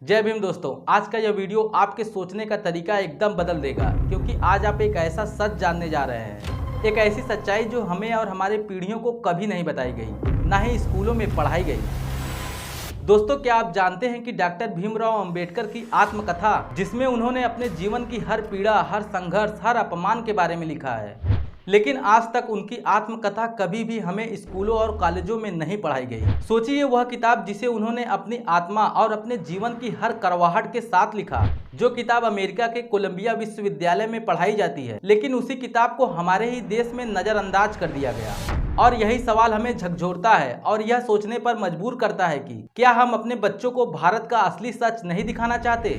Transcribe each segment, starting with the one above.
जय भीम दोस्तों, आज का यह वीडियो आपके सोचने का तरीका एकदम बदल देगा, क्योंकि आज आप एक ऐसा सच जानने जा रहे हैं, एक ऐसी सच्चाई जो हमें और हमारे पीढ़ियों को कभी नहीं बताई गई, ना ही स्कूलों में पढ़ाई गई। दोस्तों, क्या आप जानते हैं कि डॉक्टर भीमराव अंबेडकर की आत्मकथा, जिसमें उन्होंने अपने जीवन की हर पीड़ा, हर संघर्ष, हर अपमान के बारे में लिखा है, लेकिन आज तक उनकी आत्मकथा कभी भी हमें स्कूलों और कॉलेजों में नहीं पढ़ाई गई। सोचिए, वह किताब जिसे उन्होंने अपनी आत्मा और अपने जीवन की हर कड़वाहट के साथ लिखा, जो किताब अमेरिका के कोलंबिया विश्वविद्यालय में पढ़ाई जाती है, लेकिन उसी किताब को हमारे ही देश में नजरअंदाज कर दिया गया। और यही सवाल हमें झकझोरता है और यह सोचने पर मजबूर करता है कि क्या हम अपने बच्चों को भारत का असली सच नहीं दिखाना चाहते?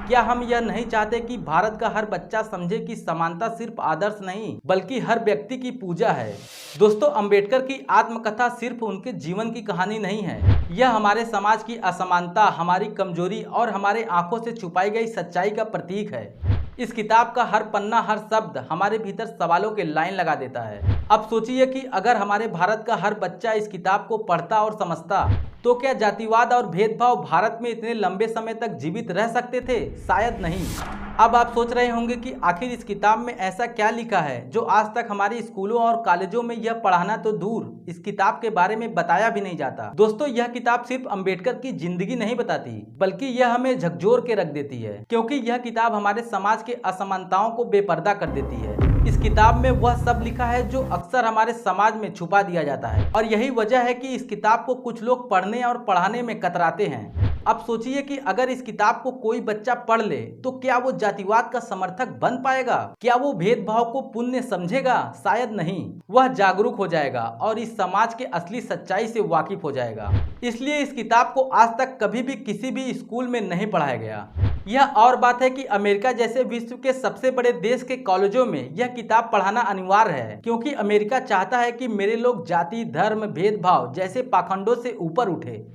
क्या हम यह नहीं चाहते कि भारत का हर बच्चा समझे कि समानता सिर्फ आदर्श नहीं, बल्कि हर व्यक्ति की पूजा है? दोस्तों, अंबेडकर की आत्मकथा सिर्फ उनके जीवन की कहानी नहीं है, यह हमारे समाज की असमानता, हमारी कमजोरी और हमारे आंखों से छुपाई गई सच्चाई का प्रतीक है। इस किताब का हर पन्ना, हर शब्द हमारे भीतर सवालों के लाइन लगा देता है। अब सोचिए कि अगर हमारे भारत का हर बच्चा इस किताब को पढ़ता और समझता, तो क्या जातिवाद और भेदभाव भारत में इतने लंबे समय तक जीवित रह सकते थे? शायद नहीं। अब आप सोच रहे होंगे कि आखिर इस किताब में ऐसा क्या लिखा है जो आज तक हमारे स्कूलों और कॉलेजों में यह पढ़ाना तो दूर, इस किताब के बारे में बताया भी नहीं जाता। दोस्तों, यह किताब सिर्फ अंबेडकर की जिंदगी नहीं बताती, बल्कि यह हमें झकझोर के रख देती है, क्योंकि यह किताब हमारे समाज के असमानताओं को बेपर्दा कर देती है। इस किताब में वह सब लिखा है जो अक्सर हमारे समाज में छुपा दिया जाता है, और यही वजह है कि इस किताब को कुछ लोग पढ़ने और पढ़ाने में कतराते हैं। अब सोचिए कि अगर इस किताब को कोई बच्चा पढ़ ले, तो क्या वो जातिवाद का समर्थक बन पाएगा? क्या वो भेदभाव को पुण्य समझेगा? शायद नहीं। वह जागरूक हो जाएगा और इस समाज के असली सच्चाई से वाकिफ हो जाएगा। इसलिए इस किताब को आज तक कभी भी किसी भी स्कूल में नहीं पढ़ाया गया। यह और बात है कि अमेरिका जैसे विश्व के सबसे बड़े देश के कॉलेजों में यह किताब पढ़ाना अनिवार्य है, क्योंकि अमेरिका चाहता है कि मेरे लोग जाति, धर्म, भेदभाव जैसे पाखंडों से ऊपर उठे।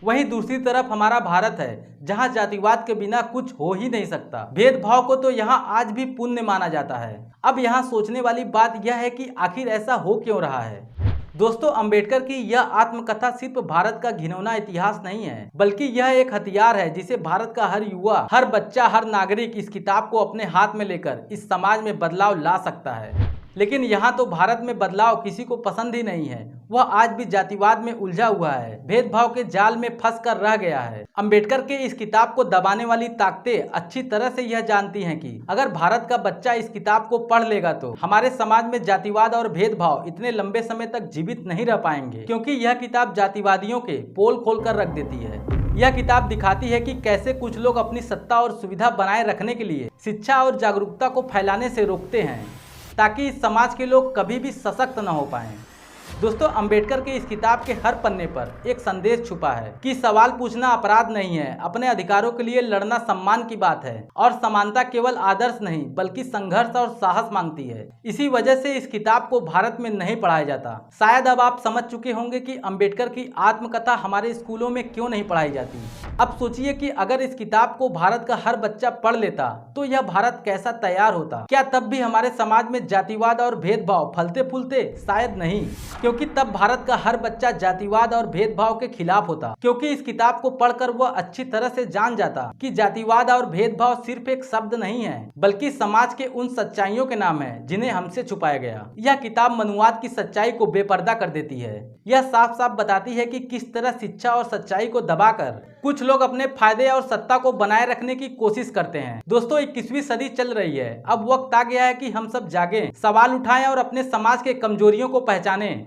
वहीं दूसरी तरफ हमारा भारत है, जहां जातिवाद के बिना कुछ हो ही नहीं सकता। भेदभाव को तो यहां आज भी पुण्य माना जाता है। अब यहां सोचने वाली बात यह है कि आखिर ऐसा हो क्यों रहा है? दोस्तों, अंबेडकर की यह आत्मकथा सिर्फ भारत का घिनौना इतिहास नहीं है, बल्कि यह एक हथियार है जिसे भारत का हर युवा, हर बच्चा, हर नागरिक इस किताब को अपने हाथ में लेकर इस समाज में बदलाव ला सकता है। लेकिन यहाँ तो भारत में बदलाव किसी को पसंद ही नहीं है। वह आज भी जातिवाद में उलझा हुआ है, भेदभाव के जाल में फंस कर रह गया है। अंबेडकर के इस किताब को दबाने वाली ताकतें अच्छी तरह से यह जानती हैं कि अगर भारत का बच्चा इस किताब को पढ़ लेगा तो हमारे समाज में जातिवाद और भेदभाव इतने लंबे समय तक जीवित नहीं रह पाएंगे, क्योंकि यह किताब जातिवादियों के पोल खोल कर रख देती है। यह किताब दिखाती है कि कैसे कुछ लोग अपनी सत्ता और सुविधा बनाए रखने के लिए शिक्षा और जागरूकता को फैलाने से रोकते हैं, ताकि इस समाज के लोग कभी भी सशक्त न हो पाएं। दोस्तों, अंबेडकर के इस किताब के हर पन्ने पर एक संदेश छुपा है कि सवाल पूछना अपराध नहीं है, अपने अधिकारों के लिए लड़ना सम्मान की बात है, और समानता केवल आदर्श नहीं बल्कि संघर्ष और साहस मांगती है। इसी वजह से इस किताब को भारत में नहीं पढ़ाया जाता। शायद अब आप समझ चुके होंगे कि अंबेडकर की आत्मकथा हमारे स्कूलों में क्यों नहीं पढ़ाई जाती। अब सोचिए कि अगर इस किताब को भारत का हर बच्चा पढ़ लेता, तो यह भारत कैसा तैयार होता? क्या तब भी हमारे समाज में जातिवाद और भेदभाव फलते फूलते? शायद नहीं, क्योंकि तब भारत का हर बच्चा जातिवाद और भेदभाव के खिलाफ होता, क्योंकि इस किताब को पढ़कर वह अच्छी तरह से जान जाता कि जातिवाद और भेदभाव सिर्फ एक शब्द नहीं है, बल्कि समाज के उन सच्चाइयों के नाम है जिन्हें हमसे छुपाया गया। यह किताब मनुवाद की सच्चाई को बेपर्दा कर देती है। यह साफ साफ बताती है कि किस तरह शिक्षा और सच्चाई को दबाकर कुछ लोग अपने फायदे और सत्ता को बनाए रखने की कोशिश करते हैं। दोस्तों, 21वीं सदी चल रही है। अब वक्त आ गया है कि हम सब जागें, सवाल उठाएं और अपने समाज के कमजोरियों को पहचानें।